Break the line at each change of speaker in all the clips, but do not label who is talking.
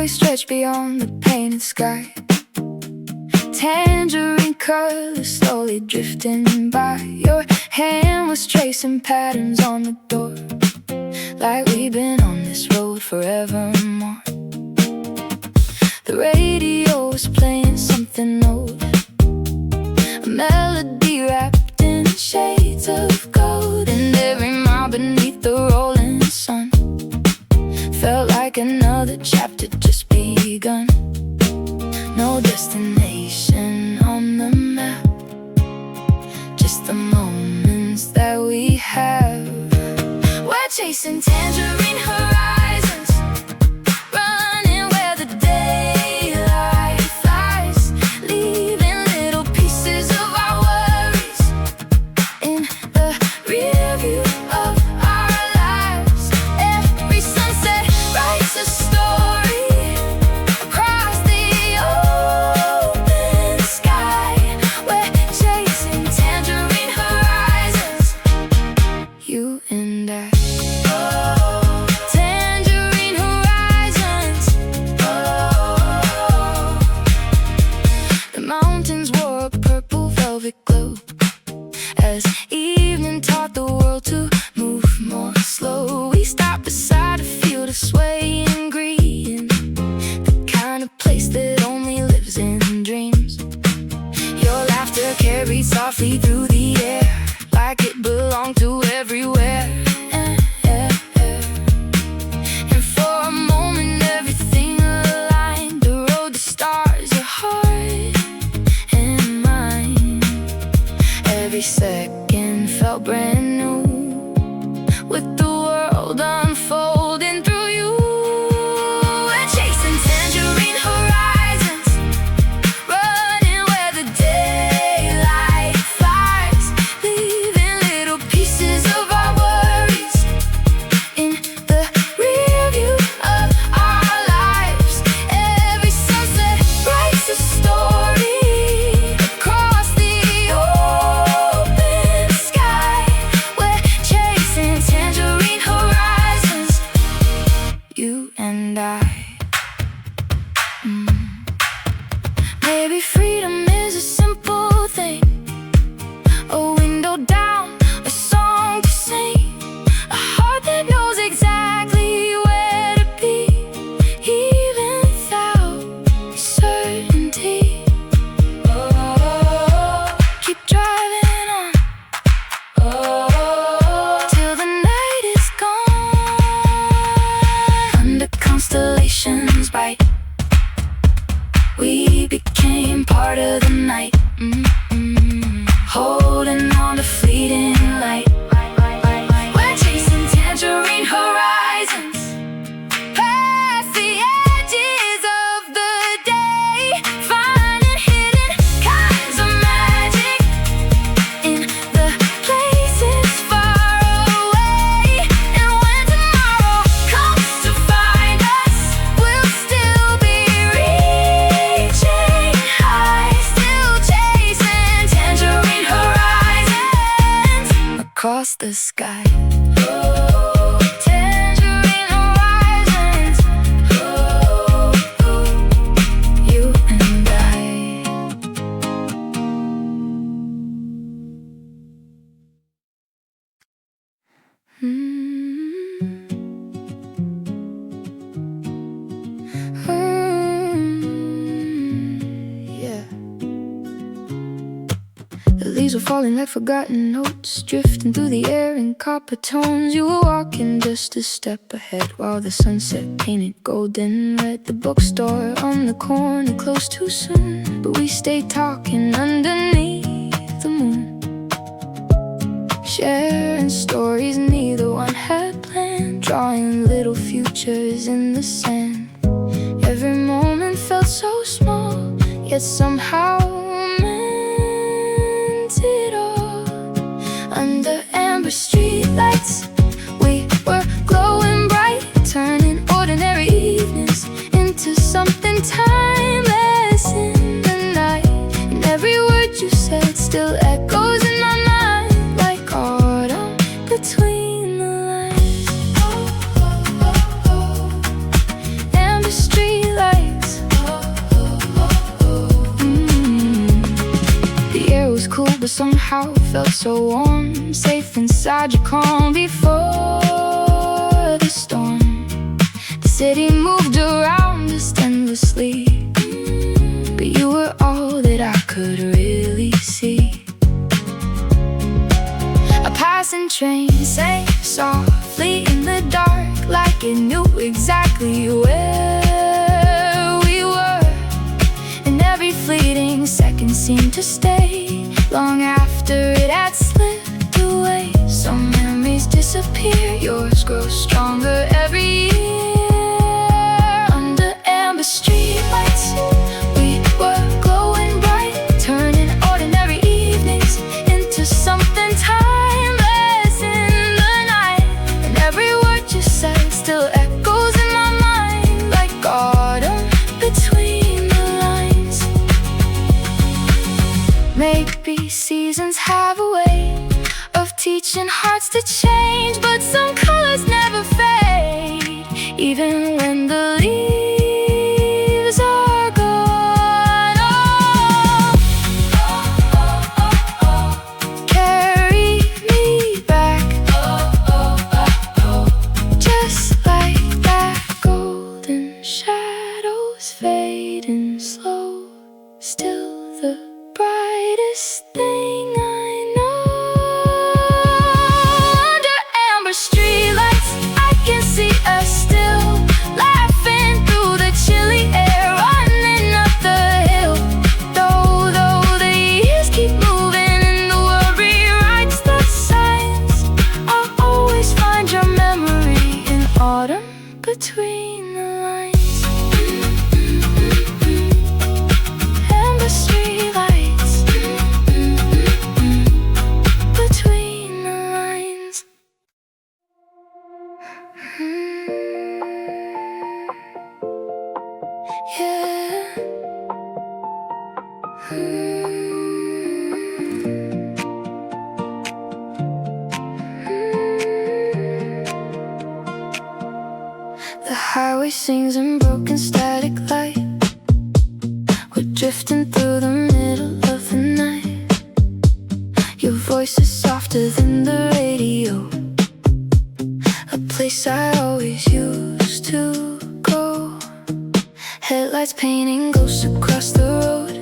always stretch beyond the painted sky. Tangerine colors slowly drifting by. Your hand was tracing patterns on the door, like we've been on this road forevermore. The radio was playing something old, a melody wrapped in shades of gold. And every mile beneath the rolling sun felt like another chapter just begun. No destination on the map, just the moments that we have. We're chasing tangerine horizons, running where the daylight flies, leaving little pieces of our worries in the rear view of our lives. Every sunset writes a story across the open sky. We're chasing tangerine horizons, you and I. Tangerine horizons. The mountains wore a purple velvet glow as evening taught the world to move more slow. We stopped beside a field of swaying green, the kind of place that only lives in dreams. Your laughter carried softly through the air, like it belonged to everywhere. And for a moment everything aligned, the road, the stars, your heart and mine. Every second felt brand new, with the world unfolding through you. We're chasing tangerine horizons, running where the daylight flies, leaving little pieces of our worries in the rear view of our lives. Every sunset writes a story across the open sky. We're chasing tangerine horizons, you and I. Maybe freedom is a simple thing, a window down, a song to sing, a heart that knows exactly where to be, even without certainty. Keep driving on till the night is gone. Under constellations bright, we became part of the night. Holding on to fleeting light. We're chasing tangerine horizons, past the edges of the day, finding hidden kinds of magic in the places far away. And when tomorrow comes to find us, we'll still be reaching high, still chasing tangerine horizons across the sky. Tangerine horizons, you and I. Yeah. The leaves were falling like forgotten notes, drifting through the air in copper tones. You were walking just a step ahead while the sunset painted golden red. The bookstore on the corner closed too soon, but we stayed talking underneath the moon, sharing stories neither one had planned, drawing little futures in the sand. Every moment felt so small, yet somehow meant it all. Under amber streetlights, we were glowing bright, turning ordinary evenings into something timeless in the night. And every word you said still echoes in my mind, like autumn between the lines. Amber streetlights, somehow felt so warm, safe inside your calm before the storm. The city moved around us endlessly, but you were all that I could really see. A passing train sang softly in the dark, like it knew exactly where we were. And every fleeting second seemed to stay long after it had slipped away. Some memories disappear, yours grow stronger every year. Under amber streetlights, we were glowing bright, turning ordinary evenings into something timeless in the night. And every word you said still echoes in my mind, like autumn between the lines. Maybe seasons have a way of teaching hearts to change, but some colors never fade, even when the leaves are gone. Oh, carry me back, just like that. Golden shadows fading slow, still the brightest thing I know. Under amber streetlights, I can see us still, laughing through the chilly air, running up the hill. Though the years keep moving and the world rewrites the signs, I'll always find your memory in autumn between the lines. Amber streetlights, between the lines. Yeah. The highway sings in broken static light. We're drifting through the middle of the night. Your voice is softer than the radio, a place I always used to go. Headlights painting ghosts across the road.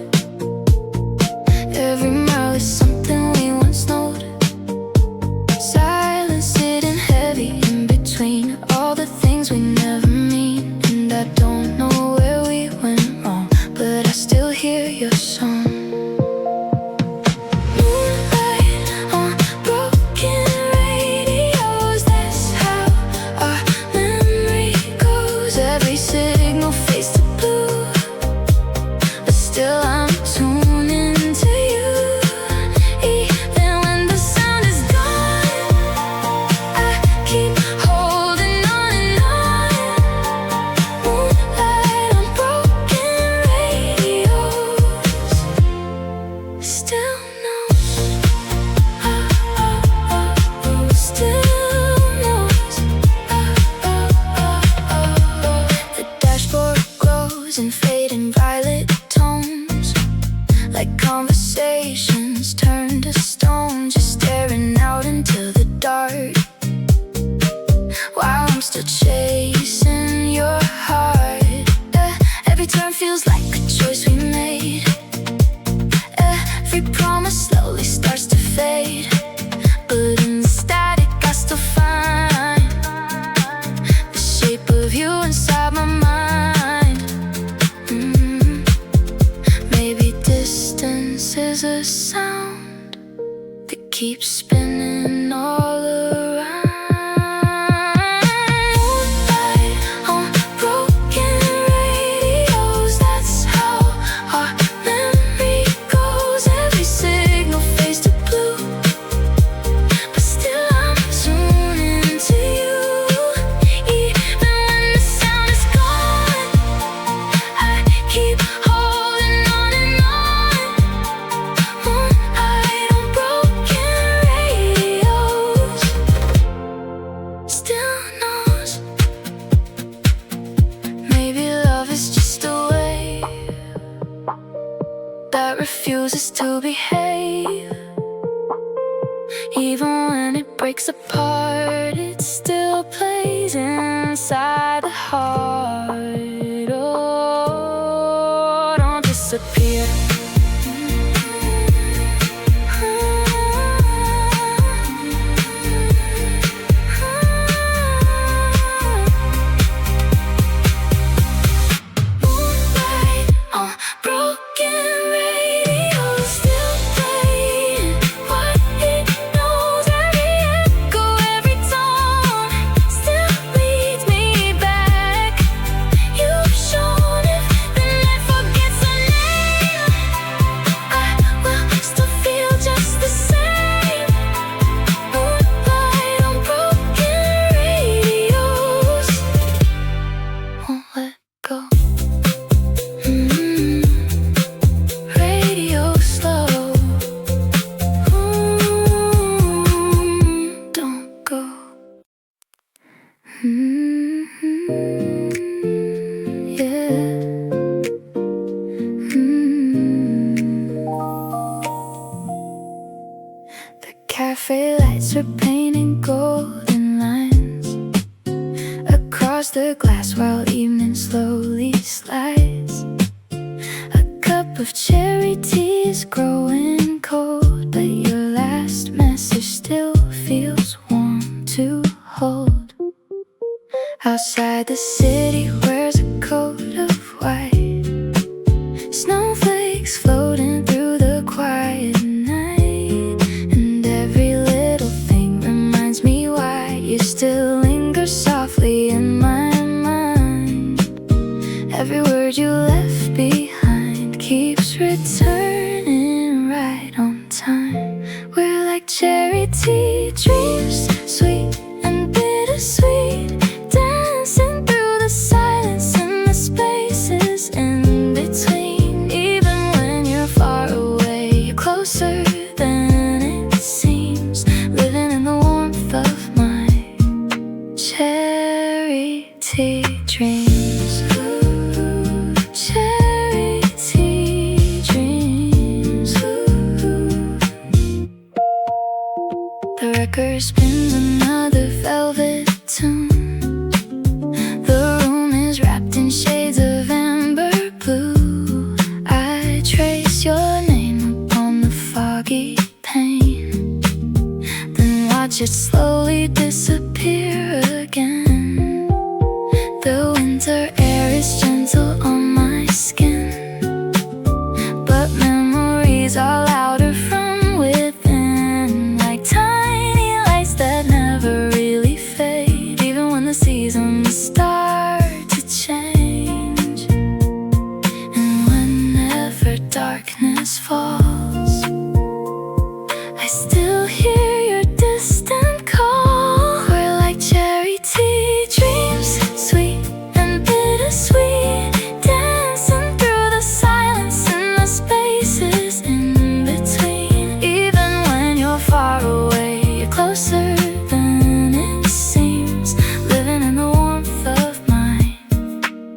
Every mile is something we once knowed. Silence sitting heavy in between all the things we never mean. And I don't know where we went wrong, but I still hear your song. Moonlight on broken radios, that's how our memory goes. Every signal fades to blue, but still I'm tuning to you. Even when the sound is gone, I keep holding on and on. Moonlight on broken radios, still knows. Still knows. The dashboard glows in fading violet tones, like conversations turned to stone, just staring out into the dark. While I'm still chasing your heart, every turn feels like a choice we made. Every promise slowly starts to fade, but in the static I still find the shape of you inside my mind. Maybe distance is a sound that keeps spinning all around. Moonlight on broken radios, that's how our memory goes. Every signal fades to blue, but still I'm tuning to you. Even when the sound is gone, I keep holding on and on. Moonlight on broken radios, still knows. Maybe love is just a wave that refuses to behave. weeks apart, it still plays inside the heart. Oh, don't disappear. Cafe lights are painting golden lines across the glass while evening slowly slides. A cup of cherry tea is growing cold, but your last message still feels warm to hold. Outside the city wears a coat of white, snowflakes floating through the quiet night, and every little thing reminds me why you still linger softly in my mind. Every word you left behind keeps returning right on time. We're like cherry tea dreams, sweet and bittersweet, dancing through the silence and the spaces in between. Even when you're far away, you're closer than it seems, living in the warmth of my cherry tea dreams. Ooh, cherry tea dreams. Ooh. The record spins another velvet tune. The room is wrapped in shades of amber blue. I trace your name upon the foggy pane, then watch it slowly disappear again. The winter air is gentle on my skin, but memories are louder from within, like tiny lights that never really fade, even when the seasons start to change. And whenever darkness falls, I still hear your distant call. We're like cherry tea dreams, sweet and bittersweet, dancing through the silence and the spaces in between. Even when you're far away, you're closer than it seems, living in the warmth of my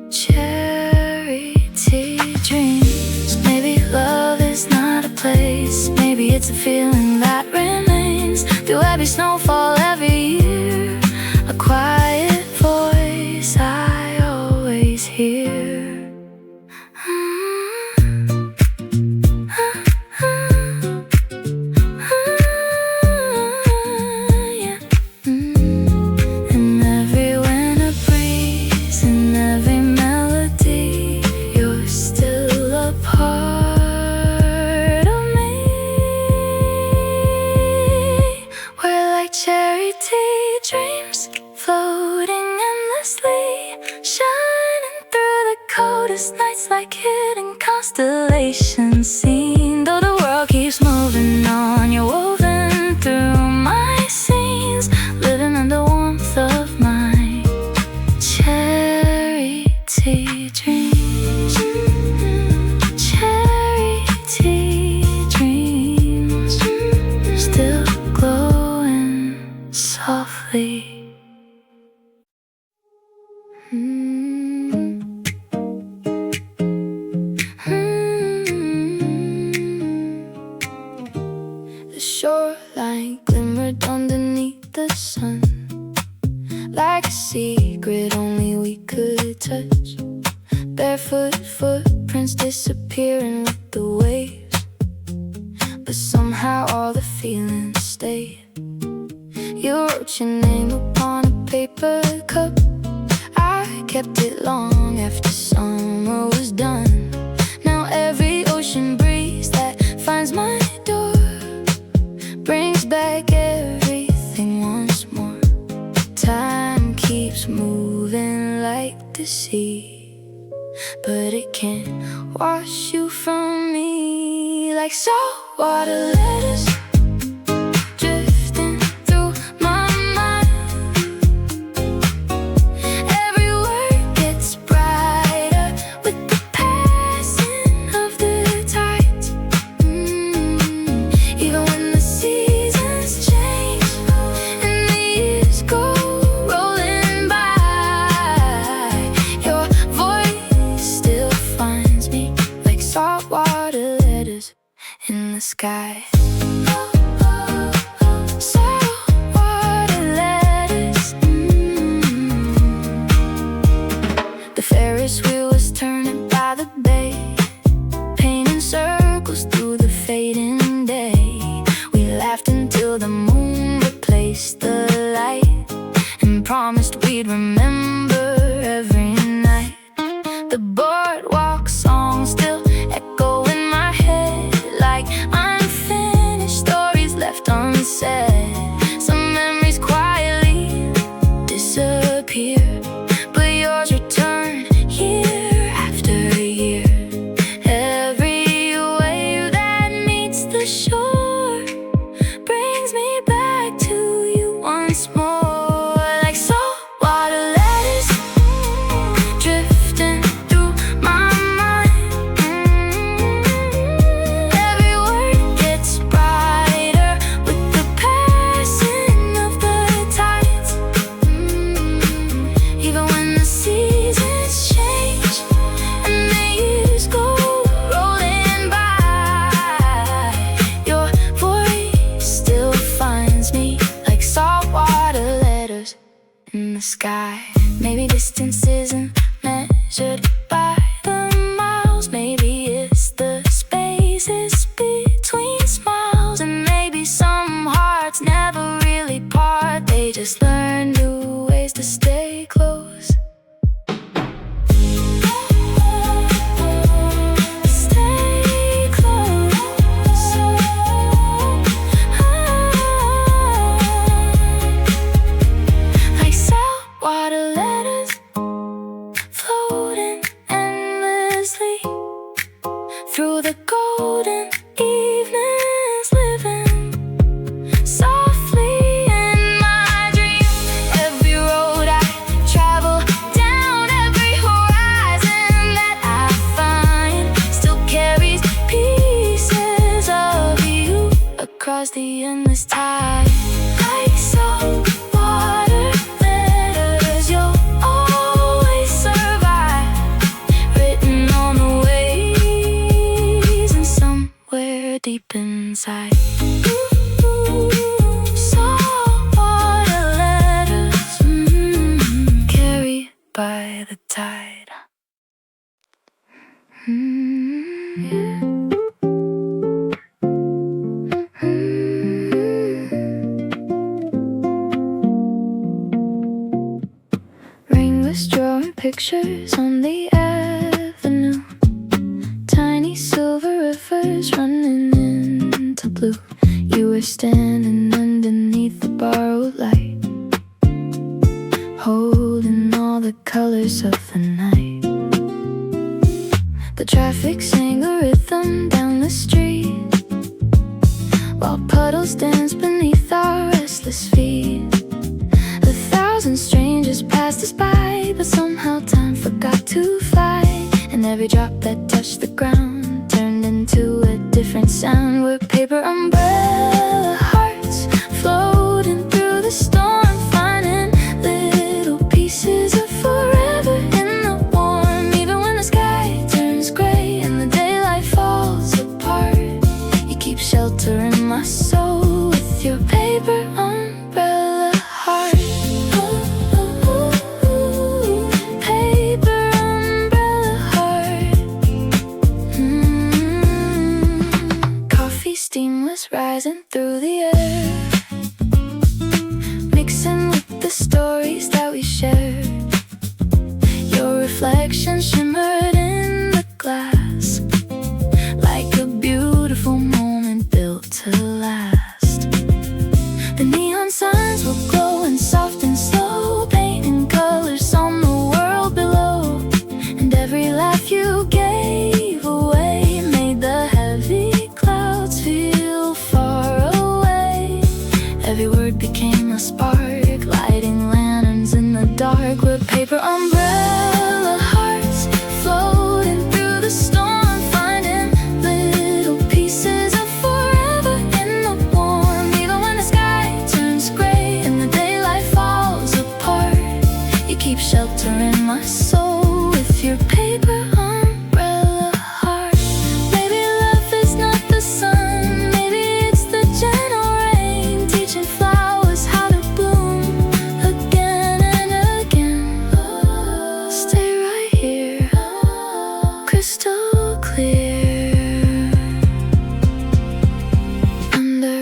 cherry tea dreams. Maybe love is not a place, maybe it's a feeling that remains through every snowfall every year, a quiet voice I always hear. Yeah. In every winter breeze, in every melody, you're still a part of me. We're like cherry tea dreams, floating endlessly, shining through the coldest nights like hidden constellations seen. Though the world keeps moving on, you're woven through my scenes, living in the warmth of my cherry tea dreams. Cherry tea dreams, still glowing softly. like a secret only we could touch. Barefoot footprints disappearing with the waves, but somehow all the feelings stayed. You wrote your name upon a paper cup. I kept it long after summer was done. Now every ocean breeze that finds my door brings back everything once more. Time keeps moving like the sea, but it can't wash you from me. Like saltwater letters drifting through my mind. Every word gets brighter with the passing of the tides. Even when the seasons change and the years go rolling by, your voice still finds me like saltwater letters in the sky. Saltwater letters. The Ferris wheel was turning by the bay, painting circles through the fading day. We laughed until the moon replaced the light, and promised we'd remember every night. The boardwalk song still echo in my head like unfinished stories left unsaid. Some memories quietly disappear, but yours return year after year. Every wave that meets the shore brings me back to you once more. Like saltwater letters drifting through my mind. Every word gets brighter with the passing of the tides. Even when the seasons change and the years go rolling by, your voice still finds me like saltwater letters in the sky. Maybe distance isn't measured by the miles. Maybe it's the spaces between smiles. And maybe some hearts never really part, they just learn new ways to stay close. Stay close. Like saltwater letters floating endlessly through the golden evenings, living softly in my dreams. Every road I travel down, every horizon that I find still carries pieces of you across the endless tide. Like saltwater letters, you'll always survive, written on the waves and somewhere deep inside. Saltwater letters, carried by the tide. Yeah. Rain was drawing pictures on the avenue, tiny silver rivers running into blue. You were standing underneath the borrowed light, holding all the colors of the night. The traffic sang a rhythm down the street, while puddles danced beneath our restless feet. 1,000 strangers passed us by, but somehow time forgot to fly, and every drop that touched the ground turned into a different sound. We're paper umbrella hearts floating through the storm, finding little pieces of forever in the warm. Even when the sky turns gray and the daylight falls apart, you keep sheltering my soul with your paper umbrella heart. that we shared. Your reflection shimmered in the glass, like a beautiful moment built to last. The neon signs were glowing soft and slow, painting colors on the world below. And every laugh you gave away made the heavy clouds feel far away. Every word became a spark, lighting lanterns in the dark with paper umbrella hearts floating through the storm, finding little pieces of forever in the warm. Even when the sky turns gray and the daylight falls apart, you keep sheltering my soul with your paper umbrella heart. Maybe love is not the sun, maybe it's the gentle rain, teaching flowers how to bloom again and again. Stay right here, crystal clear. Under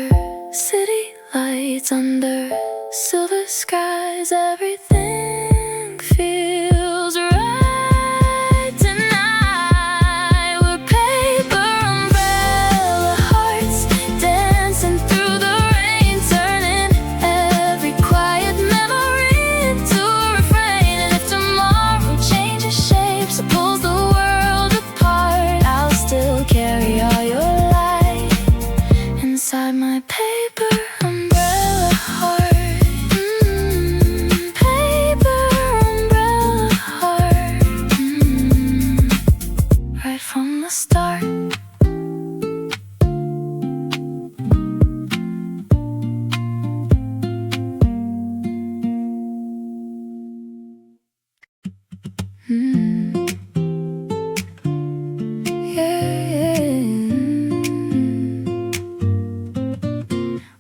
city lights, under silver skies, everything feels right tonight. We're paper umbrella hearts, dancing through the rain, turning every quiet memory into a refrain. And if tomorrow changes shapes or pulls the world apart, I'll still carry all your light inside my paper umbrella heart. Paper umbrella heart. Right from the start.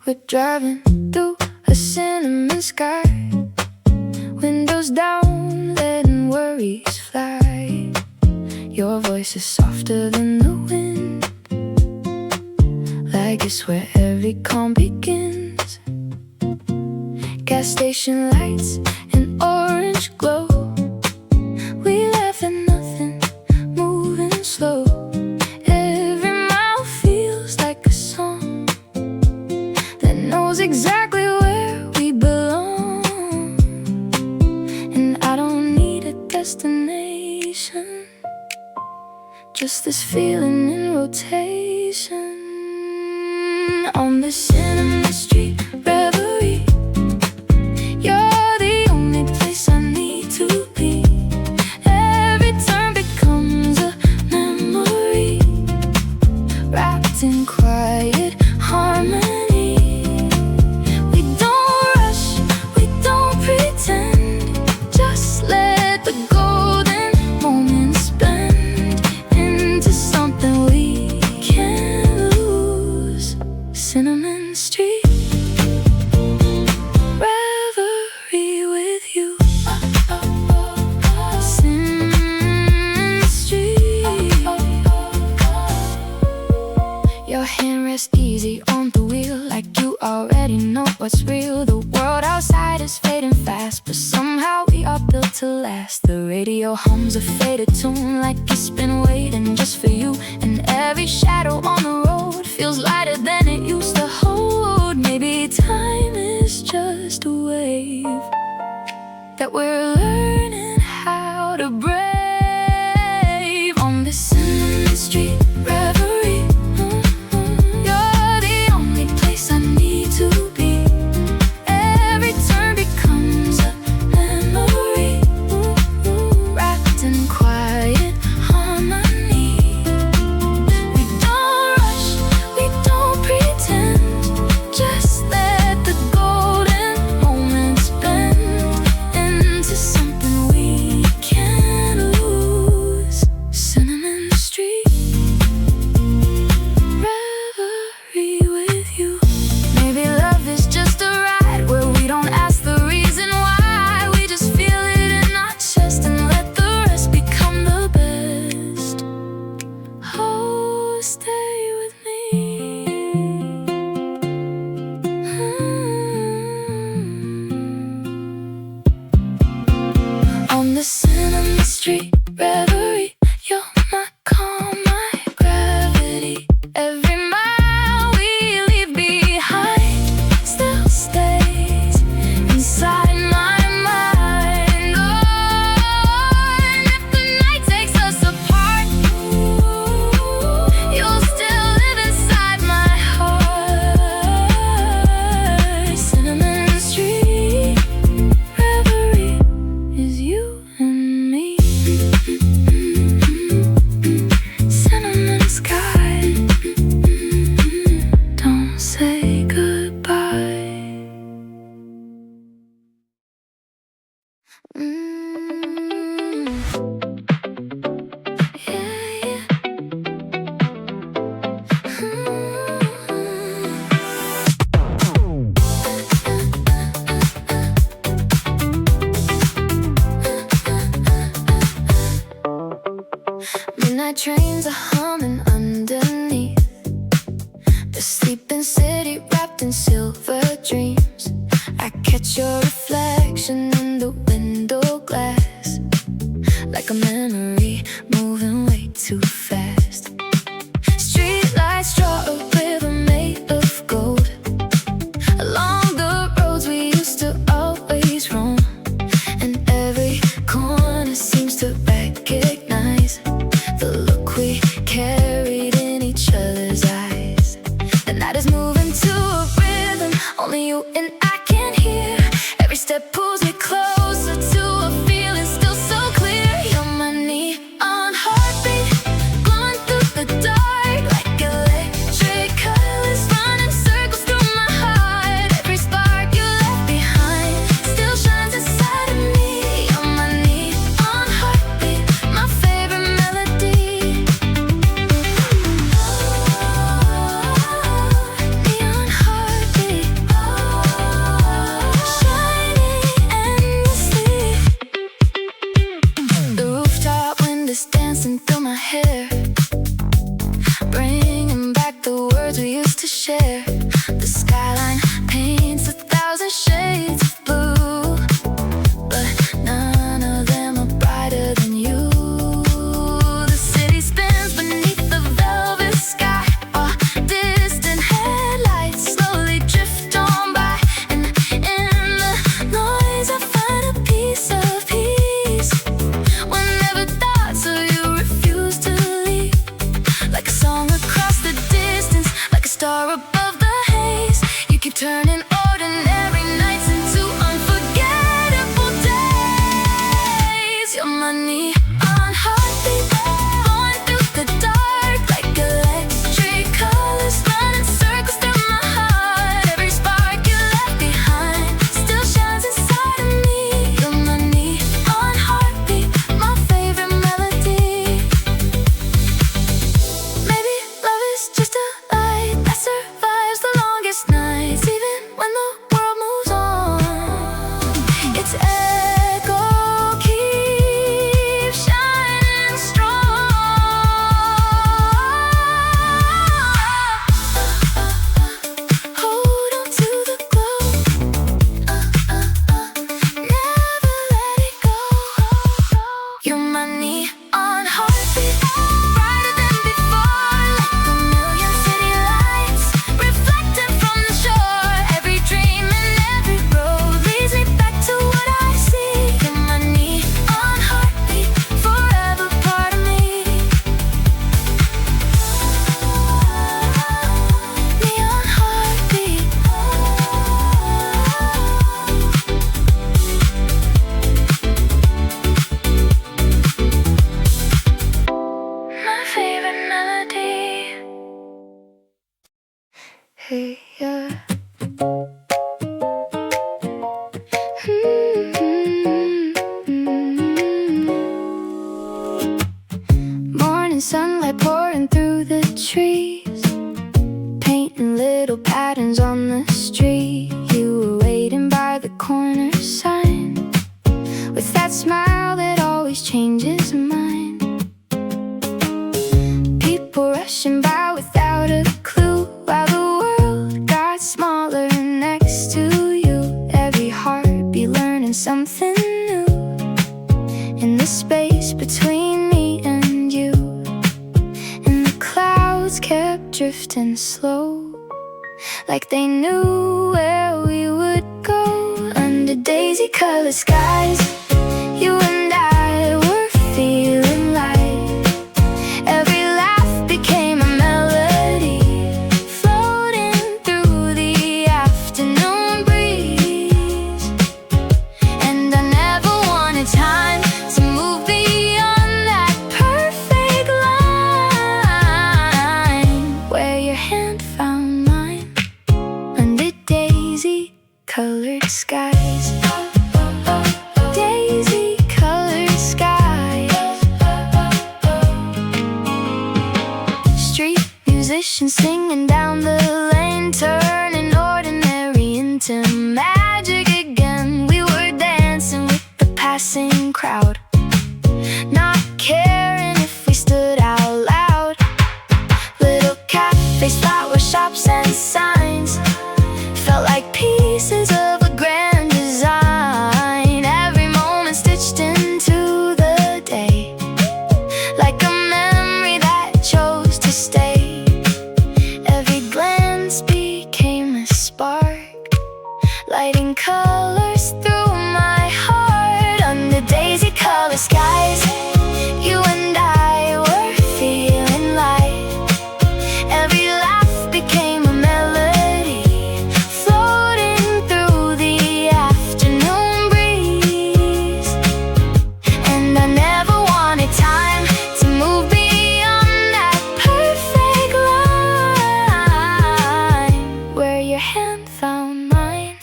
We're driving through a cinnamon sky, windows down, letting worries fly. Your voice is softer than the wind, like it's where every calm begins. Gas station lights and orange glow, we laugh at nothing, moving slow. Every mile feels like a song that knows exactly where we belong. And I don't need a destination, just this feeling in rotation. On the cinnamon street reverie, you're the only place I need to be. Every turn becomes a memory, wrapped in quiet harmony. We don't rush, we don't pretend, just let the golden moments bend into something we can't lose. Cinnamon Street reverie with you. Cinnamon Street. Your hand rests easy on the wheel, like you already know what's real. The world outside is fading fast, but somehow we are built to last. The radio hums a faded tune, like it's been waiting just for you. And every shadow on the road feels lighter than it used to hold. Maybe time is just a wave that we're learning how to brave. On this cinnamon street reverie, you're the only place I need to be. Every turn becomes a memory, wrapped in quiet harmony. We don't rush, we don't pretend, just let the golden moments bend into something the cinnamon street reverie. You're my calm, my gravity. Every mile we leave behind still stays inside my mind. Oh, and if the night takes us apart, you'll still live inside my heart. Cinnamon street reverie is you and me. Cinnamon sky, don't say goodbye. Yeah, yeah. Midnight trains are humming underneath the sleeping city wrapped in silver dreams. I catch your reflection in the window glass, like a memory moving way too fast. Streetlights draw a river made of gold along the roads we used to always roam, and every corner seems to recognize the look we carried in each other's eyes. The night is moving to a rhythm only you and I can hear. Every step pulls me closer to a feeling still so clear. You're my neon heartbeat, glowing through the dark like electric colors running circles through my heart. Every spark you left behind still shines inside of me. You're my neon heartbeat, my favorite melody. Neon heartbeat, shining endlessly. The rooftop wind is dancing through my hair, bringing back the words we used to share. The skyline paints 1,000 shades of blue, but none of them are brighter than you. The city spins beneath the velvet sky, while distant headlights slowly drift on by. And in the noise I find a piece of peace. Whenever thoughts of you refuse to leave, like a song across the distance, like a star above the haze. You keep turning ordinary nights into unforgettable days. You're my neon heartbeat, going through the dark like electric colors running circles through my heart. Every spark you left behind still shines inside of me. You're my neon heartbeat, my favorite melody. Maybe love is just a light that survives the longest nights, even when the world moves on. Its echo keeps shining strong. Hold on to the glow, never let it go. You're my neon heartbeat, brighter than before, like a million city lights reflecting from the shore. Every dream and every road leads me back to what I see. You're my neon heartbeat, forever part of me. Neon heartbeat, my favorite melody. Hey, yeah. Morning sunlight pouring through the trees, painting little patterns on the street. You were waiting by the corner sign with that smile that always changes mine. People rushing by without a clue, while the world got smaller next to you. Every heart be learning something new, in the space between me and you. And the clouds kept drifting slow, like they knew where we would go. Under daisy-colored skies, you and I were feeling light. Every laugh became a melody, floating through the afternoon breeze. And I never wanted time to move beyond that perfect line, where your hand found mine under daisy-colored skies. Daisy-colored skies. Street musicians singing down the lane, turning ordinary into magic again. We were dancing with the passing crowd, not caring if we stood out loud. Little cafes, flower shops and signs felt like pieces of a grand design. Every moment stitched into the day, like a memory that chose to stay. Every glance became a spark, lighting colors through my heart. Under daisy-colored skies, you and I were feeling light. Every laugh became a melody, floating through the afternoon breeze. And I never wanted time to move beyond that perfect line, where your hand found mine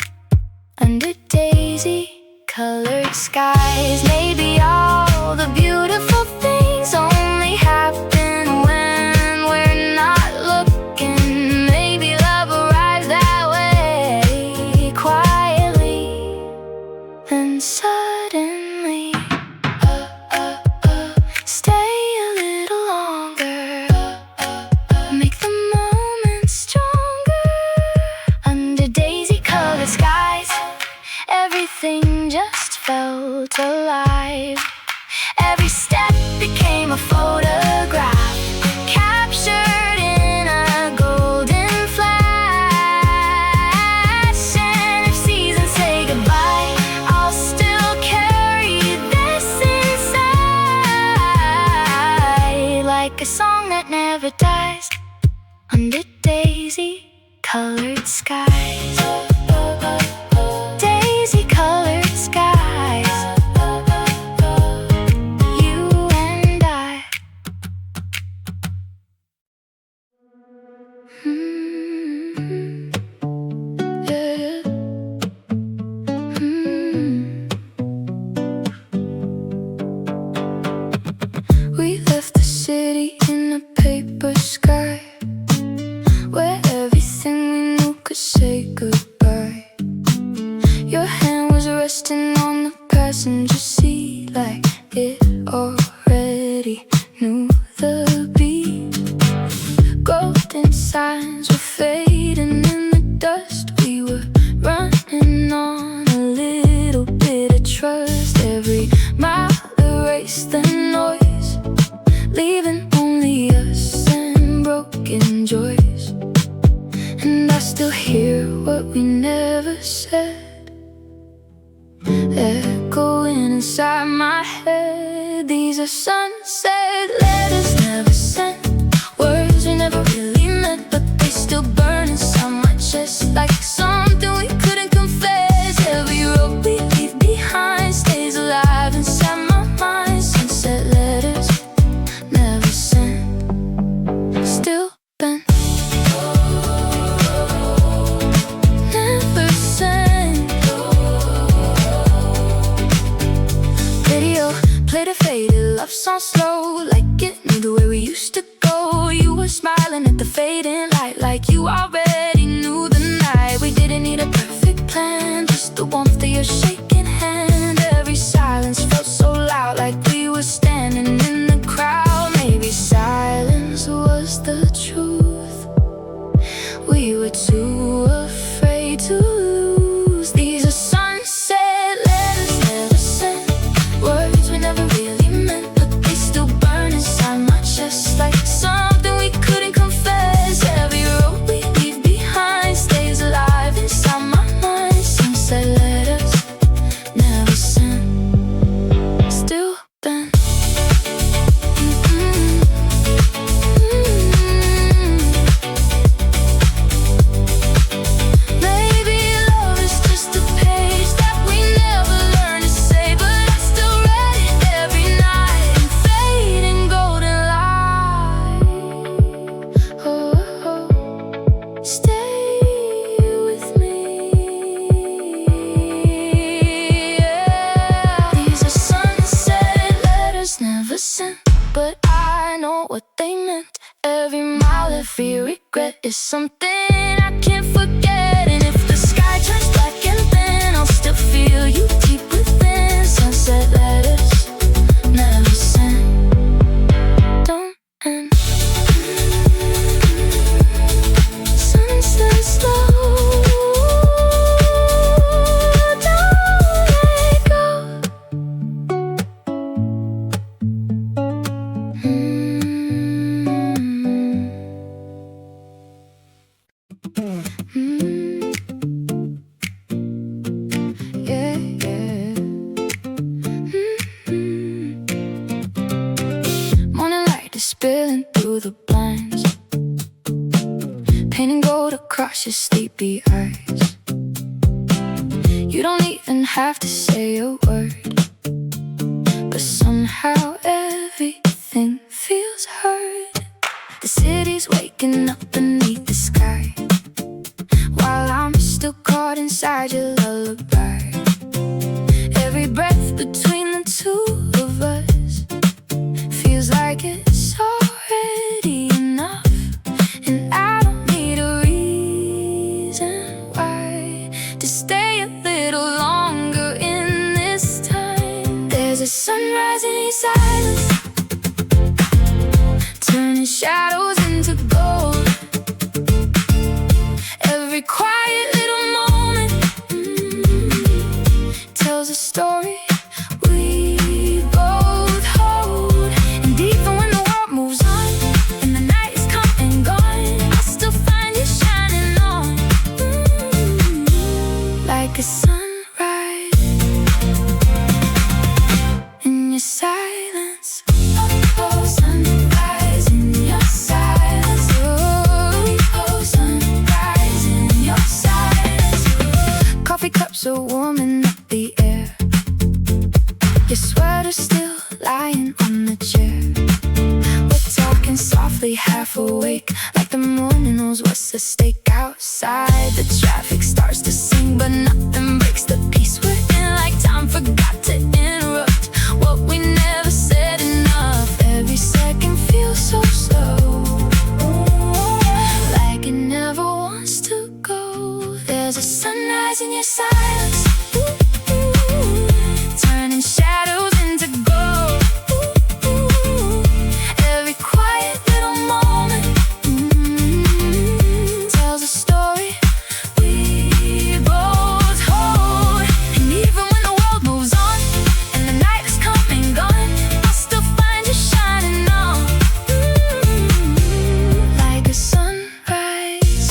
under daisy-colored skies. Maybe all the beautiful things only happen when we're not looking. Maybe love arrives that way, quietly, then suddenly stay a little longer, make the moment stronger. Under daisy-colored skies, everything just felt alive. Every step became a photograph, captured in a golden flash. And if seasons say goodbye, I'll still carry this inside, like a song that never dies. Under daisy-colored skies. Daisy-colored skies. You and I. Yeah. We left the city in a paper sky, where everything we knew could say goodbye. Your hand was resting on the passenger seat, like it already knew the beat. Golden signs were fading in the dust. We were running on a little bit of trust. Every mile erased the noise, leaving only us and broken joys. And I still hear what we never said, echoing inside my head. These are sunset letters never sent, words we never really meant, but they still burn inside my chest, like something we couldn't confess. Every road we leave behind stays alive inside my mind. Sunset letters never sent, still bent. Never sent. Video played a faded love song slow, like it knew the way we used to go. You were smiling at the fading light, like you already knew the night. We didn't need a perfect plan, just the warmth of your shaking hand. Every silence felt so loud, like we were standing in the crowd. Maybe silence was the truth, we were too afraid to lose. These are sunset letters never sent, words we never is something I can't forget. And if the sky turns black and thin, I'll still feel you deep within. Sunset letters never sent, don't end. Sunset slow, don't let go. Yeah, yeah. Morning light is spilling through the blinds, painting gold across your sleepy eyes. You don't even have to say a word, but somehow everything feels heard. The city's waking up beneath the sky, while I'm still caught inside your lullaby. Every breath between the two of us feels like it's already enough, and I don't need a reason why to stay a little longer in this time. There's a sunrise in your silence, turning shadows into gold. Every quiet little moment tells a story we both hold. And even when the world moves on and the night is come and gone, I'll still find you shining on, like a sunrise in your silence. Oh, sunrise in your silence. Oh, sunrise in your silence. Coffee cups are warming up the air, your sweater's still lying on the chair. We're talking softly, half awake, like the morning knows what's at stake. Outside the traffic starts to sing, but nothing breaks the peace we're in, like time forgot to interrupt what we never said enough. Every second feels so slow, like it never wants to go. There's a sunrise in your silence, turning shadows into gold. Every quiet little moment tells a story we both hold. And even when the world moves on and the night is come and gone, I'll still find you shining on, like a sunrise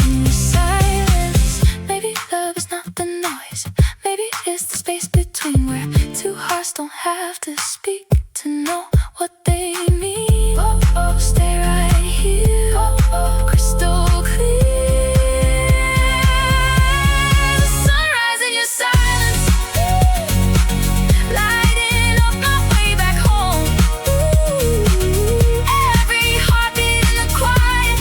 in your silence. Maybe love is not the noise, maybe it's the space between, where two hearts don't have to speak to know what they mean. Oh, oh, stay right here. Oh, oh, crystal clear. The sunrise in your silence, lighting up my way back home. Every heartbeat in the quiet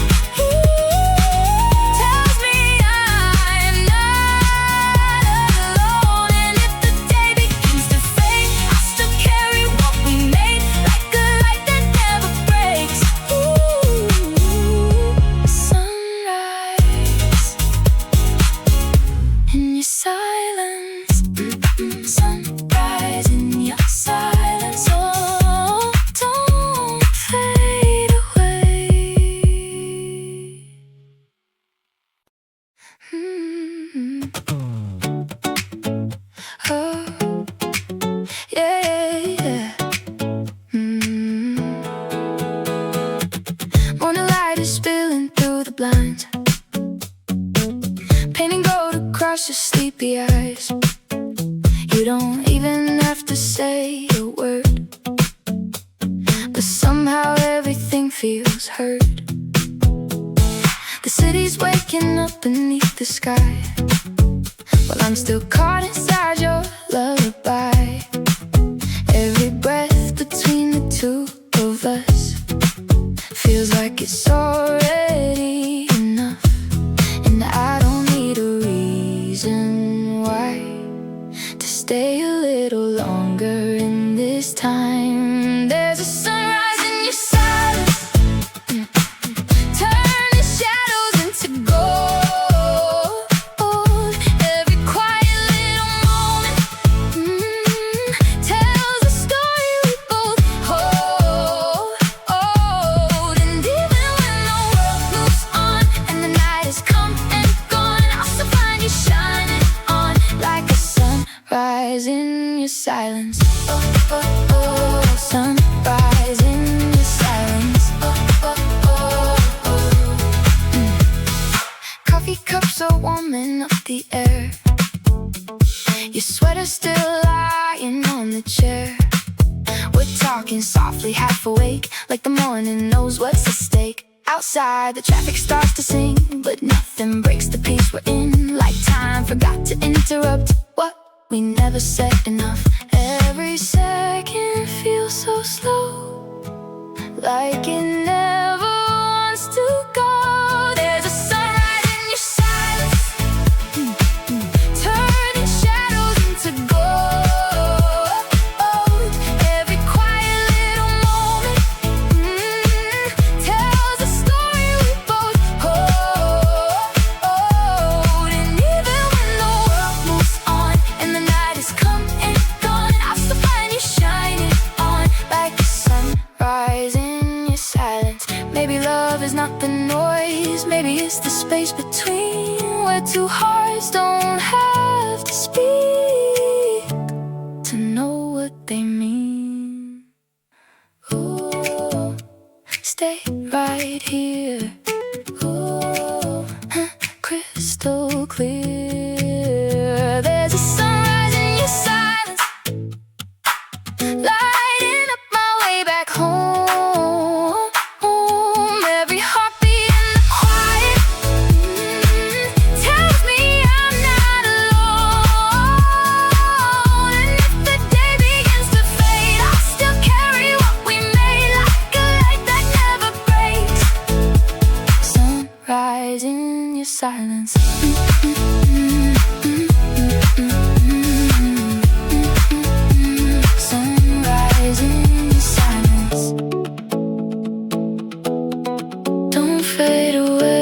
tells me I'm not alone. And if the day begins to fade, I'll still carry what we made, like a light that never breaks. Sunrise in your silence. Sunrise in your silence. Oh, don't fade away. Oh, yeah, yeah. Morning light is spilling through the blinds, painting gold across your sleepy eyes. You don't even have to say a word, but somehow everything feels heard. The city's waking up beneath the sky, while I'm still caught inside your lullaby. Every breath between the two of us feels like it's already enough, and I don't need a reason why to stay a little longer in this time. There's a sunrise in your silence, Sunrise in your silence. Oh, oh, oh. Sunrise in your silence. Oh, oh, oh, oh. Coffee cups are warming up the air. Your sweater's still lying on the chair. We're talking softly, half awake, like the morning knows what's at stake. Outside, the traffic starts to sing, but nothing breaks the peace we're in. Like time forgot to interrupt what we never said enough. Every second feels so slow, like it never wants to go. There's a sunrise in your silence, turning shadows into gold. Every quiet little moment tells a story we both hold. And even when the world moves on and the night has come and gone, I'll still find you shining on like the sunrise in your silence. Maybe love is not the noise, maybe it's the space between, where two hearts don't have to speak to know what they mean. Ooh, stay right here. Ooh, crystal clear. There's a sunrise in your silence, lighting up my way back home. Every heartbeat in the quiet tells me I'm not alone. And if the day begins to fade, I'll still carry what we made, like a light that never breaks. Sunrise in your silence. Sunrise in your silence. Don't fade away.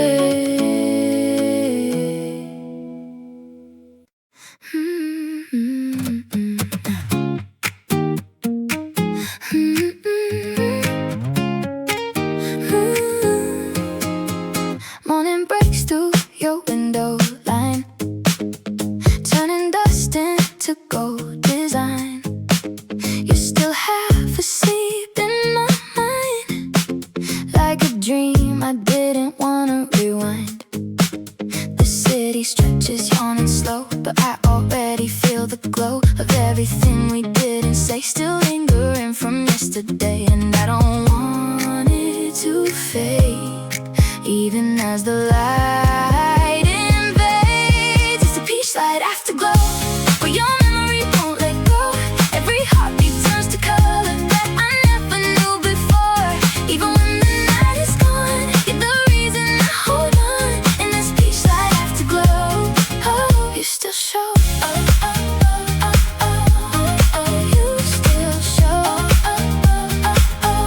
Morning breaks through your window line, turning dust into gold design. You're still half asleep in my mind, like a dream I didn't wanna rewind. The city stretches yawning slow, but I already feel the glow of everything we didn't say, still lingering from yesterday. And I don't want it to fade, even as the light invades. It's a peachlight afterglow, where your memory won't let go. Every heartbeat turns to color that I never knew before. Even when the night is gone, you're the reason I hold on. In this peachlight afterglow, oh, you still show. Oh, oh, oh, oh, oh, oh, you still show. Oh, oh, oh,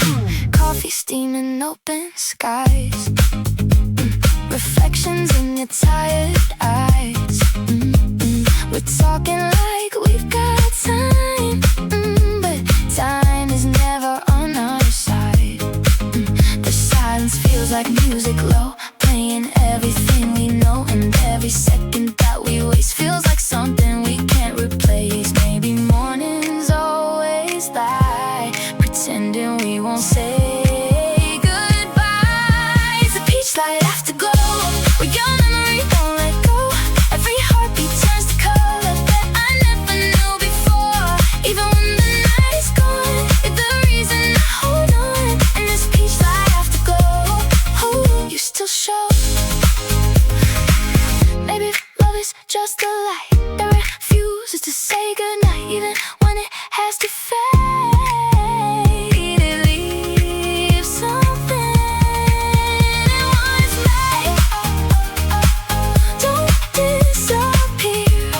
oh. Coffee steaming, open skies, reflections in your tired eyes. We're talking like we've got time, but time is never on our side. The silence feels like music low, playing everything we know. And every second that we waste feels like something we can't replace. Maybe mornings always lie, pretending we won't say goodbye. It's a peachlight afterglow, where your memory won't let go. Every heartbeat turns to color that I never knew before. Even when the night is gone, you're the reason I hold on. And this peachlight afterglow, oh, you still show. Maybe love is just a light that refuses to say goodnight, even when it has to fade. It leaves something in what's made. Don't disappear.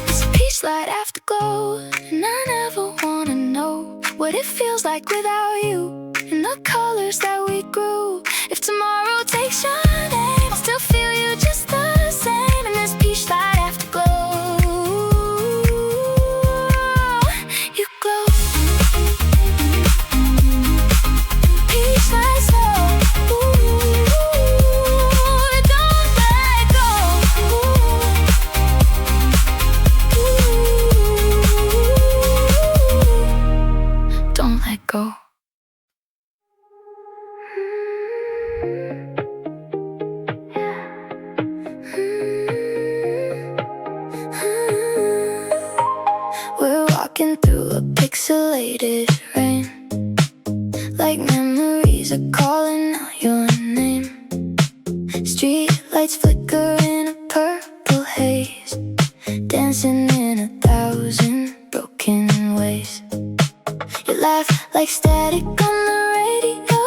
It's a peachlight afterglow, and I never wanna know what it feels like without you, and the colors that we grew. If tomorrow takes your name, I'll still feel you just the same. In this peachlight afterglow, you glow. Peachlight slow, ooh, don't let go. Ooh. isolated rain, like memories are calling out your name. Street lights flicker in a purple haze, dancing in 1,000 broken ways. You laugh like static on the radio,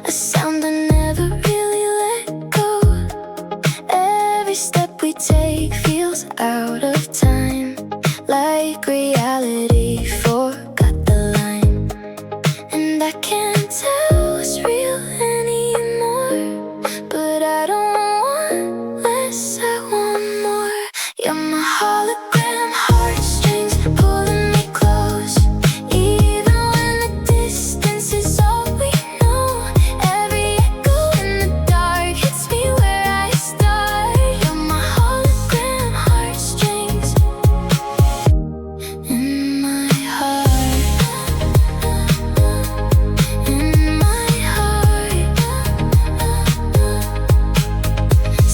a sound that never really let go. Every step we take feels out of time, like reality forgot the line. And I can't tell what's real anymore, but I don't want less, I want more. You're my hologram, heartstrings pulling me close, even when the distance is all we know. Every echo in the dark hits me where I start. You're my hologram, heartstrings in my heart, in my heart.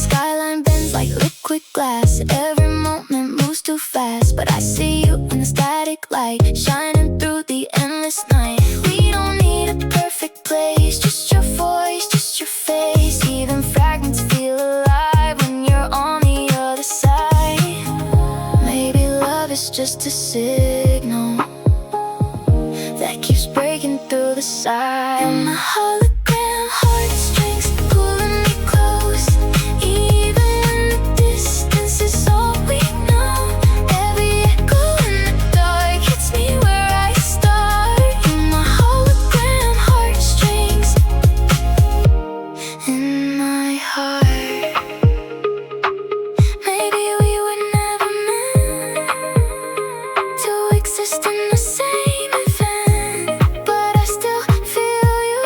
Skyline bends like liquid glass, every moment moves too fast, but I see you in the static light, shining through the endless night. We don't need a perfect place, just your voice, just your face. Even fragments feel alive when you're on the other side. Maybe love is just a signal that keeps breaking through the side. You're my hologram, heartstrings pulling me close, even when the distance is all we know. Every echo in the dark hits me where I start. You're my hologram, heartstrings in my heart. Maybe we were never meant to exist in the same event, but I still feel you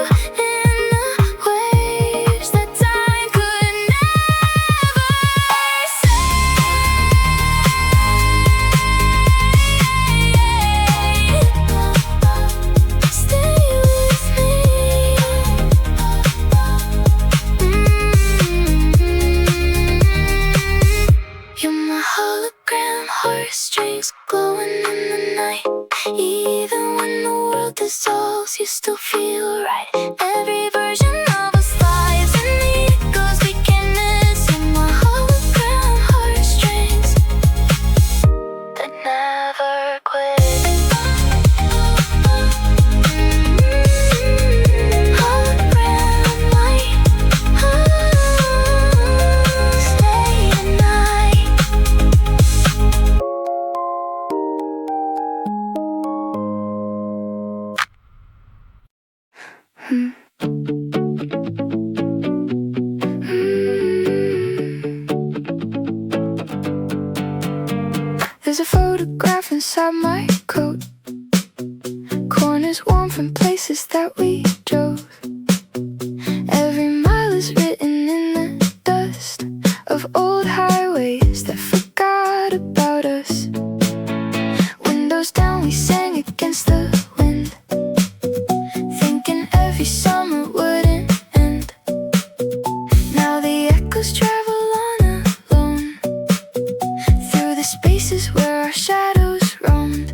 in the waves that time could never say. Stay with me. You're my hologram, heartstrings glowing in the night. Even when the world dissolves, you still feel right. Every version of us lives in the echoes we can miss. You're my hologram, heartstrings that never quit. Hologram light, stay tonight. There's a photograph inside my coat, corners warm from places that we drove. Every mile is written in the dust of old highways that forgot about us. Windows down, we sang against the wind, thinking every summer wouldn't end. Now the echoes travel on alone through the spaces where our shadows roamed,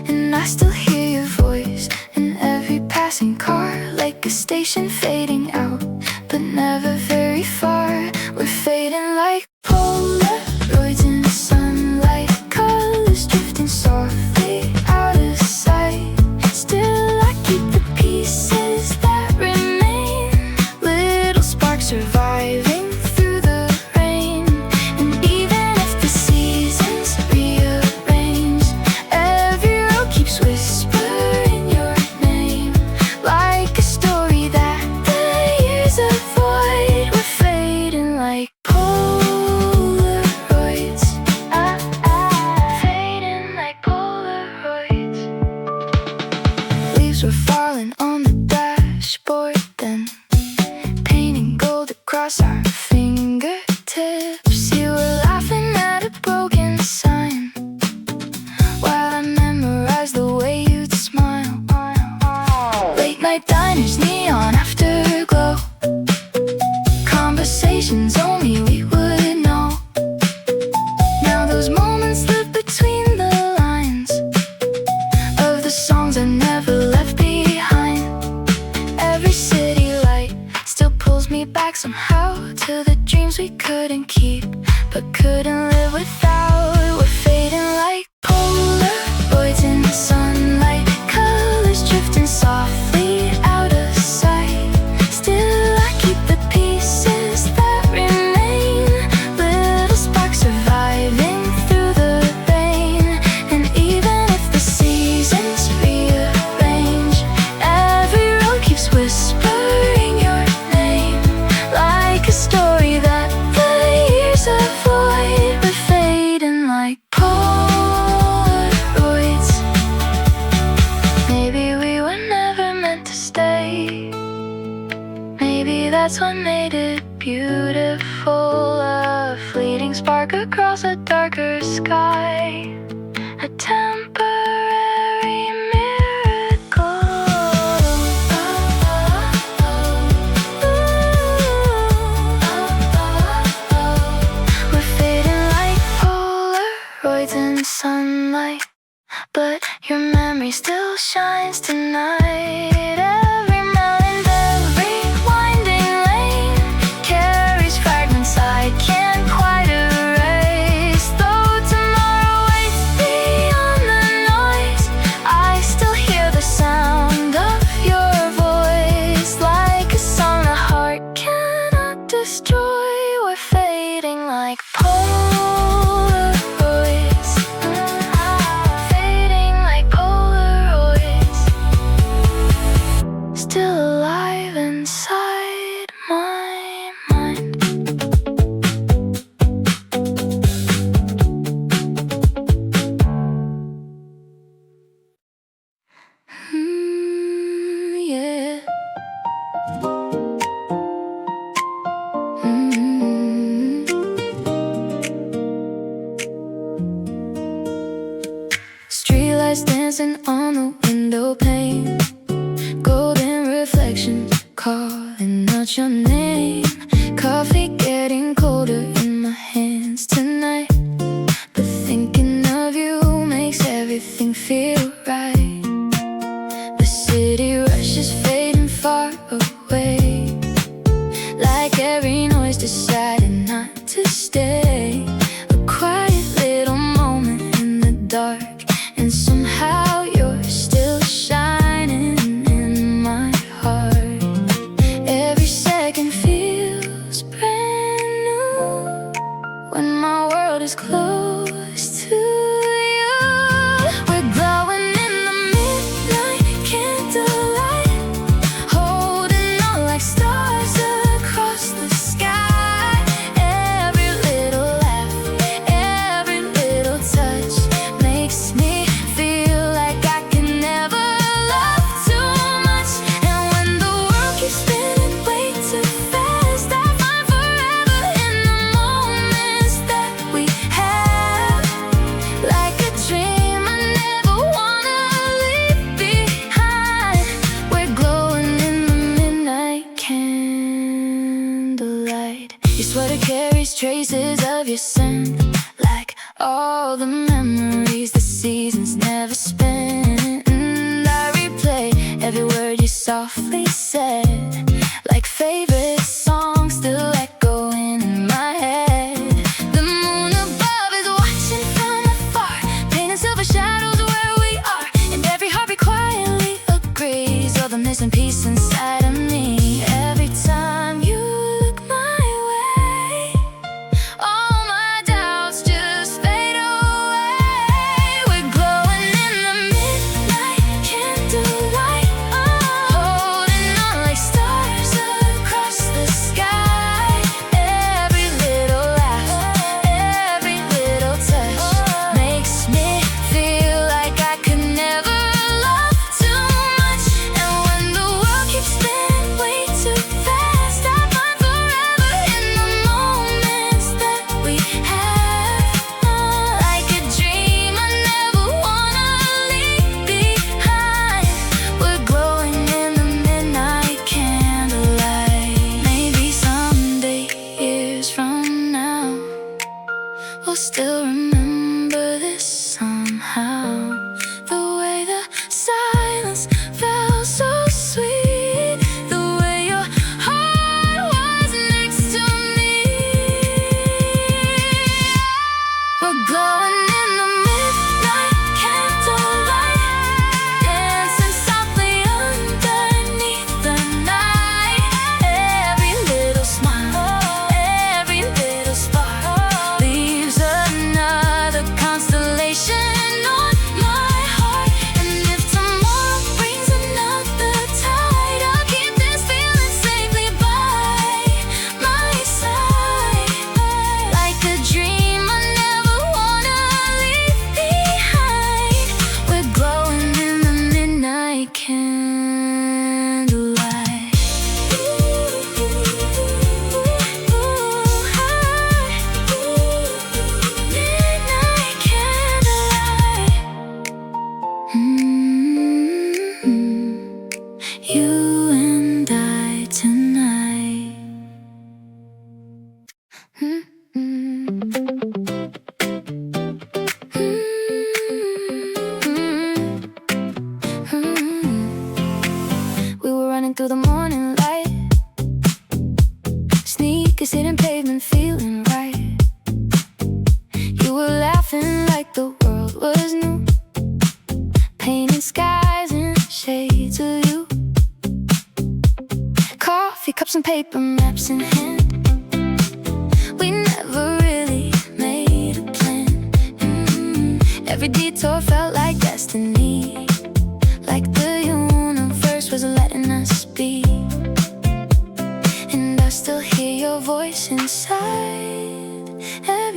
and I still hear your voice in every passing car, like a station fading out, but never very far. We're fading like Polaroids in the sunlight, colors drifting softly out of sight. Still I keep the pieces that remain, little sparks surviving through the rain. And even if the seasons rearrange, every road keeps whispering your name, like a story that the years avoid. We're fading like Polaroids, fading like Polaroids. Leaves were falling on the dashboard then, painting gold across our fingertips. You were laughing at a broken sign, while I memorized the way you'd smile. Late night diners, neon afterglow, conversations only we would know. Now those moments live between the lines, sleep, but couldn't live without. We're fading like Polaroids in the sunlight, colors drifting softly out of sight. Still I keep the pieces that remain, little sparks surviving through the rain. And even if the seasons rearrange, every road keeps whispering your name, like a story that the years avoid. We're fading like Polaroids. Maybe we were never meant to stay. Maybe that's what made it beautiful. A fleeting spark across a darker sky, a temporary miracle. We're fading like Polaroids in sunlight, but your memory still shines tonight. Every mountain, every winding lane carries fragments I can't quite erase. Though tomorrow waits beyond the noise, I still hear the sound of your voice, like a song the heart cannot destroy. We're fading like Polaroids, fading like Polaroids, still alive inside my mind. Yeah. Streetlights dancing on the window pane, golden reflections calling out your name. Coffee getting colder in my hands tonight, but thinking of you makes everything feel right. The city rushes fading far away, like every noise decided not to stay. A quiet little moment in the dark, and somehow you're still shining in my heart. Every second feels brand new when my world is close to you. We're glowing in the midnight candlelight, holding on like stars across the sky. Every little laugh, every little touch makes me feel like I can never love too much. And when the world keeps spinning way too fast, I find forever in the moments that we have, like a dream I never wanna leave behind. We're glowing in the midnight candlelight. Your sweater carries traces of your scent, like all the memories the seasons never spent. And I replay every word you softly said, like favorite songs still echoing in my head. The moon above is watching from afar, painting silver shadows where we are, and every heartbeat quietly agrees. All the missing piece inside of me. Every time you look my way, all my doubts just fade away. We're glowing in the midnight candlelight, holding on like stars across the sky. Every little laugh, every little touch makes me feel like I could never love too much. And when the world keeps spinning way too fast, I find forever in the moments that we have, like a dream I never wanna leave behind. We're glowing in the midnight candlelight. Maybe someday, years from now, we'll still remember this somehow. The way the silence felt so sweet, the way your heart was next to me.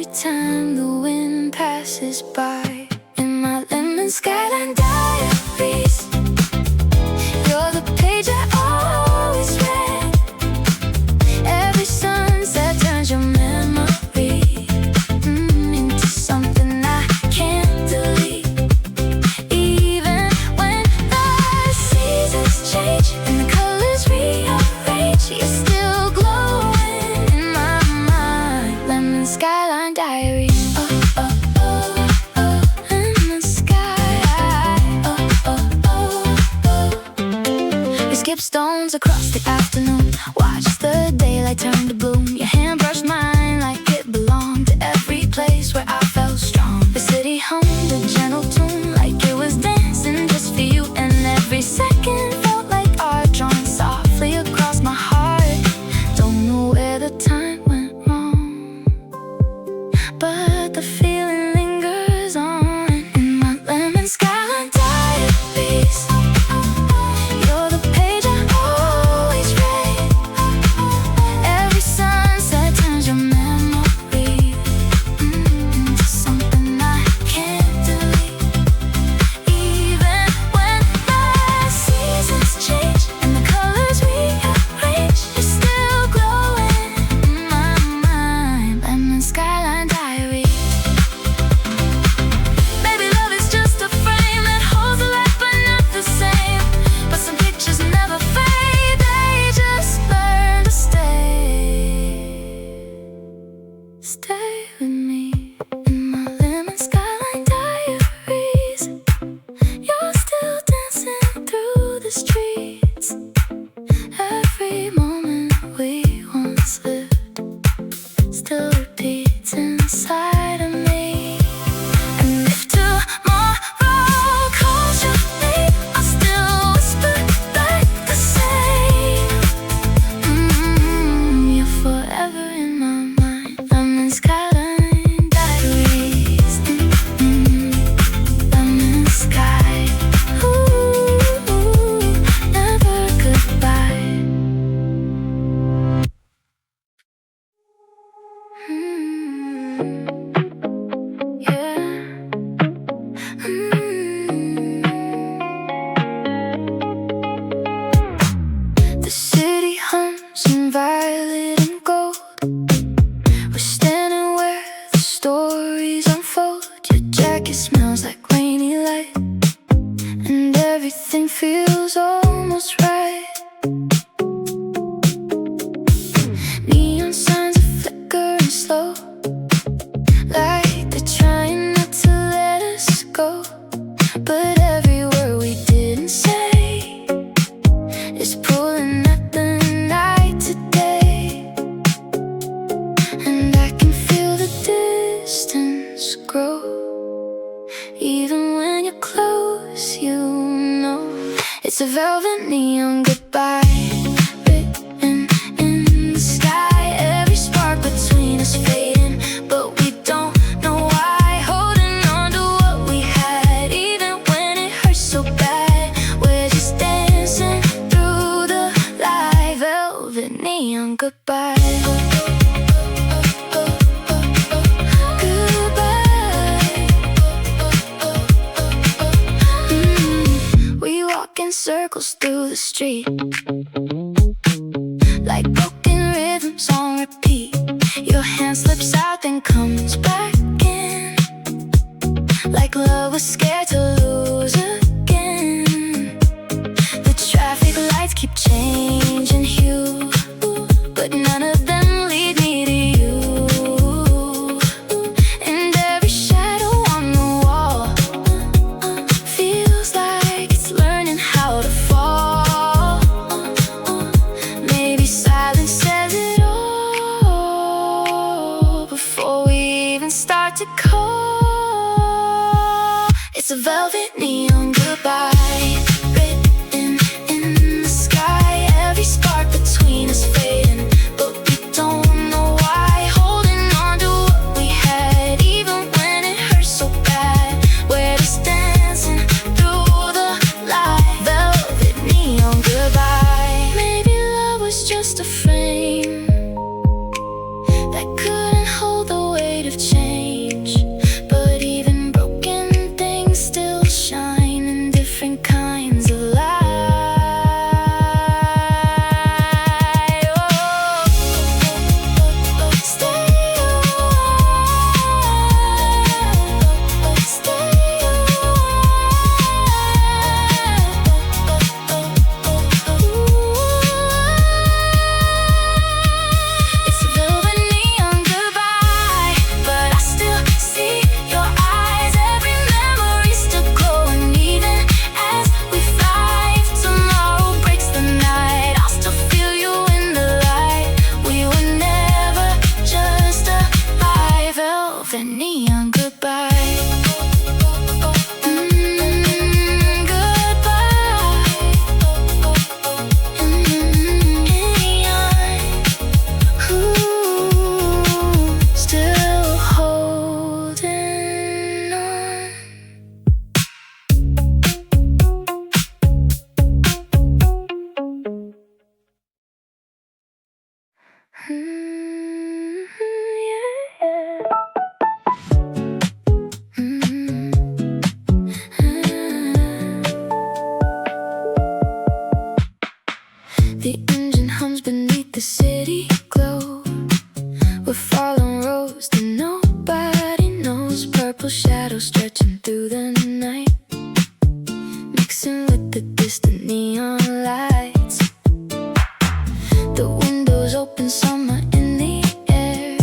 every time the wind passes by. In my lemon skyline diaries, you're the page I always read. Every sunset turns your memory into something I can't delete. Even when the seasons change and the colors rearrange, you're still glowing in my mind. Lemon skyline diaries. Oh, oh, oh, oh, lemon sky. Oh, oh, oh, oh. We skip stones across the afternoon, watch the daylight turn to bloom. Your hand brushed mine like it belonged to every place where I felt strong. The city hummed a gentle tune like it was dancing just for you. And every second felt like art drawn softly across my heart. Don't know where the time went wrong, but the feeling lingers on. In my lemon skyline diaries, you're the page I always read. Every sunset turns your memory into something I can't delete. Even when the seasons change and the colors rearrange, you're still glowing in my mind. Lemon skyline diary. Maybe love is just a frame that holds a light but not the same. But some pictures never fade, they just learn to stay with me. In my lemon skyline diaries, you're still dancing through the streets. Every moment we once lived still repeats inside of me. And if tomorrow calls your name, I'll still whisper back the same. You're forever in my mind. Lemon skyline diaries. Lemon sky. Ooh, never goodbye. Yeah. The city hums in violet and gold. We're standing where the stories unfold. Your jacket smells like rainy light, and everything feels almost right. Neon signs are flickering slow, like they're trying not to let us go. But every word we didn't say is pulling at the night today. And I can feel the distance grow. Even when you're close, you know it's a velvet neon goodbye written in the sky. Every spark between us fading, but we don't know why. Holding on to what we had, even when it hurts so bad. We're just dancing through the light. Velvet neon goodbye. We walk in circles through the street, like broken rhythms on repeat. Your hand slips out then comes back in, like love was scared to lose again. The traffic lights keep changing hue, but none of them lead me to you. And every shadow on the wall feels like it's learning how to fall. Maybe silence says it all before we even start to call. It's a velvet neon goodbye written in the sky. Every spark between us fading, but we don't know why. Holding on to what we had, even when it hurts so bad. We're just dancing through the light. Velvet neon goodbye. Maybe love was just a frame that couldn't hold the weight of change. that neon goodbye. The engine hums beneath the city glow. We're following roads that nobody knows. Purple shadows stretching through the night, mixing with the distant neon lights. The windows open, summer in the air.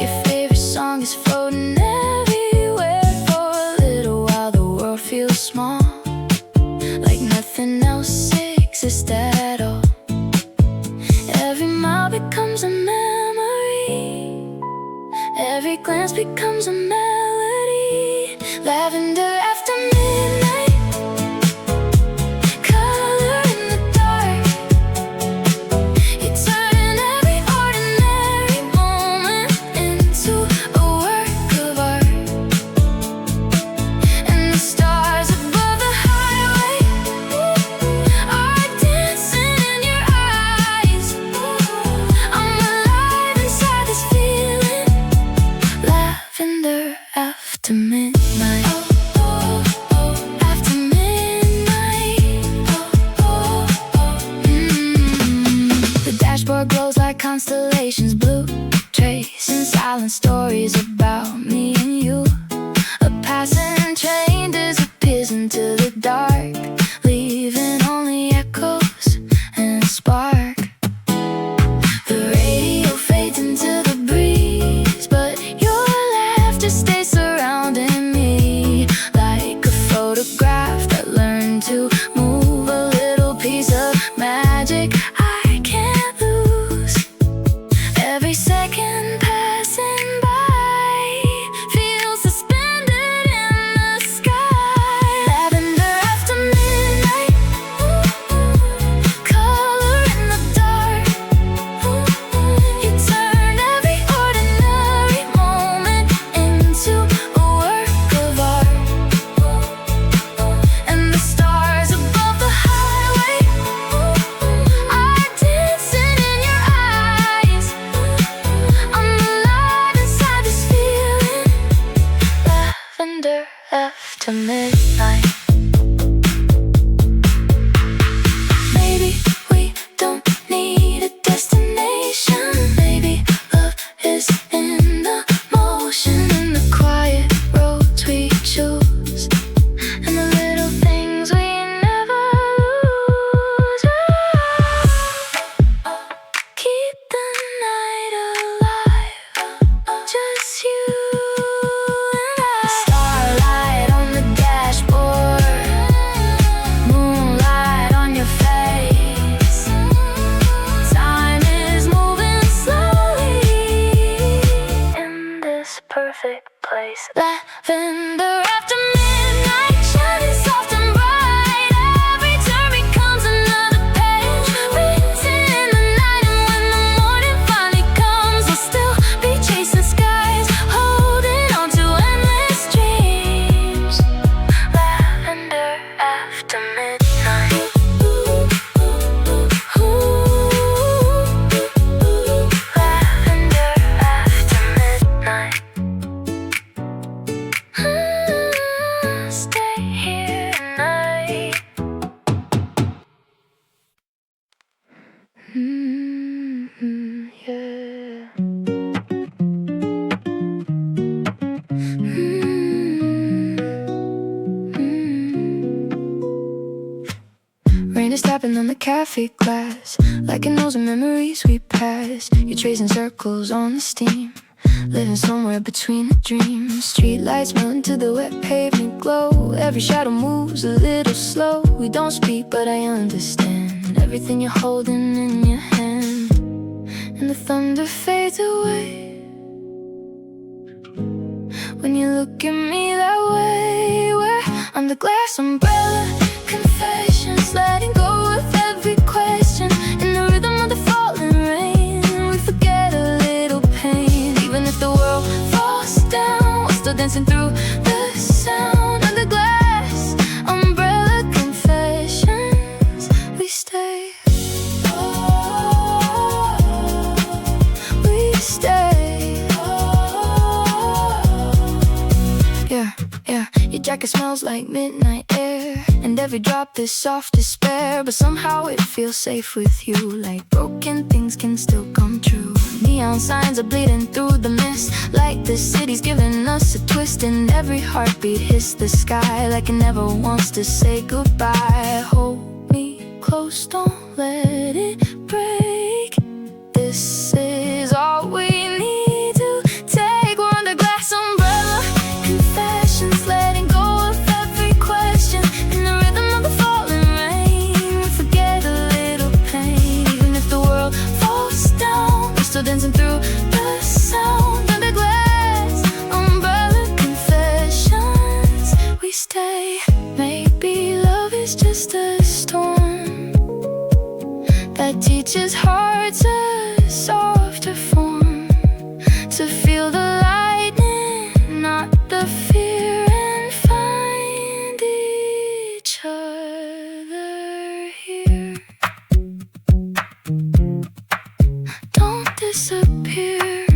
Your favorite song is floating everywhere. For a little while the world feels small, like nothing else exists at all. Every mile becomes a memory, every glance becomes a melody. Lavender after midnight, color in the dark. You turn every ordinary moment into a work of art. And the stars above the highway are dancing in your eyes. I'm alive inside this feeling. Lavender after midnight. After midnight. The dashboard glows like constellations, blue tracing silent stories about me and you. A passing train disappears into the dark, leaving only echoes and a spark. The radio fades into the breeze, but your laughter stays surrounding me like a photograph that learned to move. A little piece of magic I can't lose. Every second passing by feels suspended in the sky. Lavender after midnight, color in the dark. You turn every ordinary moment into a work of art. And the stars above the highway are dancing in your eyes. I'm alive inside this feeling. Lavender after midnight. Maybe we don't need a destination. Maybe love is in the motion, in the quiet roads we choose, and the little things we never lose. Keep the night alive, just you and I. Starlight on the dashboard, moonlight on your face. Time is moving slowly in this perfect place. Lavender after midnight, shining soft and bright. Every turn becomes another page written in the night. And when the morning finally comes, I'll still be chasing skies, holding on to endless dreams. Lavender after midnight. Lavender after midnight. Stay here tonight. Yeah. Rain is tapping on the cafe glass, like it knows the memories we pass. You're tracing circles on the steam, living somewhere between the dreams. Street lights melt into the wet pavement glow. Every shadow moves a little slow. We don't speak, but I understand everything you're holding in your hand. And the thunder fades away. when you look at me that way. We're under glass umbrella confessions, letting go of every question. In the rhythm of the falling rain, we forget a little pain. Even if the world falls down, we're still dancing through the sound. Under glass umbrella confessions, we stay. We stay. Yeah, your jacket smells like midnight air, and every drop is soft despair. But somehow it feels safe with you, like broken things can still come true. Neon signs are bleeding through the mist, like the city's giving us a twist. And every heartbeat hits the sky, like it never wants to say goodbye. Hold me close, don't let it break. This is all we need to take. We're under glass umbrella confessions, letting go of every question. In the rhythm of the falling rain, we forget a little pain. Even if the world falls down, we're still dancing through the sound. Under glass umbrella confessions, we stay. Maybe love is just a storm that teaches hearts a softer form, to feel the lightning, not the fear, and find each other here. Don't disappear.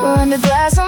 We're under glass